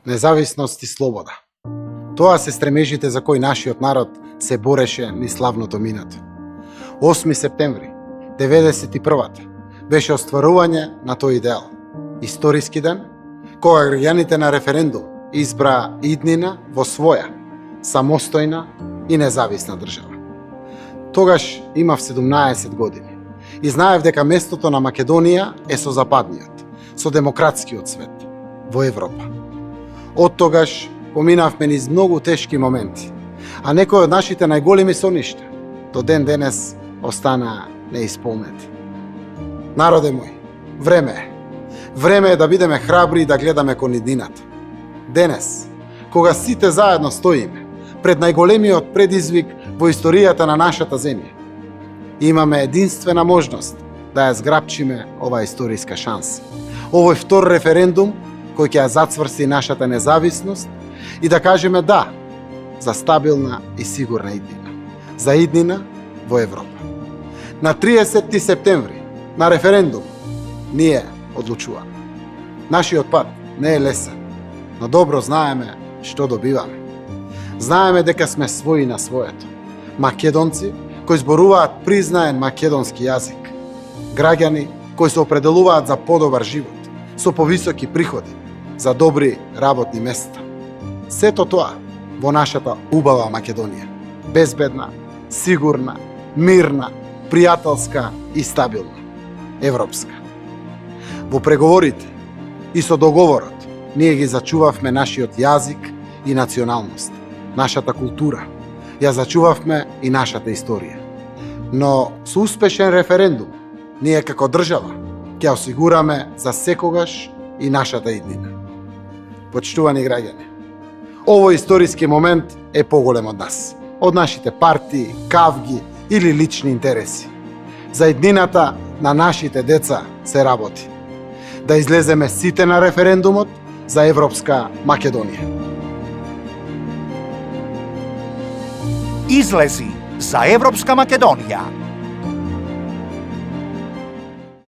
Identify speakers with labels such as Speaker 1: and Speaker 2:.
Speaker 1: независност и слобода. Тоа се стремежите за кои нашиот народ се бореше ни славното минато. 8 септември 91-та беше остварување на тој идеал. Историски ден, кога граѓаните на референдум избраа иднина во своја, самостојна и независна држава. Тогаш имав 17 години и знаев дека местото на Македонија е со западниот, со демократскиот свет, во Европа. Од тогаш поминавме низ многу тешки моменти, а некои од нашите најголеми соништа до ден денес останаа неисполнети. Народе мој, време е. Време е да бидеме храбри и да гледаме кон иднината. Денес, кога сите заедно стоиме пред најголемиот предизвик во историјата на нашата земја, имаме единствена можност да ја зграпчиме оваа историска шанса. Овој втор референдум кој ќе ја зацврсти нашата независност и да кажеме да за стабилна и сигурна иднина. За иднина во Европа. На 30 септември, на референдум, ние одлучуваме. Нашиот пат не е лесен, но добро знаеме што добиваме. Знаеме дека сме своји на своето. Македонци кои зборуваат признаен македонски јазик. Граѓани кои се определуваат за подобар живот, со повисоки приходи, за добри работни места. Сето тоа во нашата убава Македонија. Безбедна, сигурна, мирна, пријателска и стабилна. Европска. Во преговорите и со договорот ние ги зачувавме нашиот јазик и националност, нашата култура. Ја зачувавме и нашата историја. Но со успешен референдум ние како држава ќе осигураме за секогаш и нашата иднина. Почитувани граѓани, овој историски момент е поголем од нас, од нашите партии, кавги или лични интереси. За иднината на нашите деца се работи. Да излеземе сите на референдумот за Европска Македонија.
Speaker 2: Излези за Европска Македонија.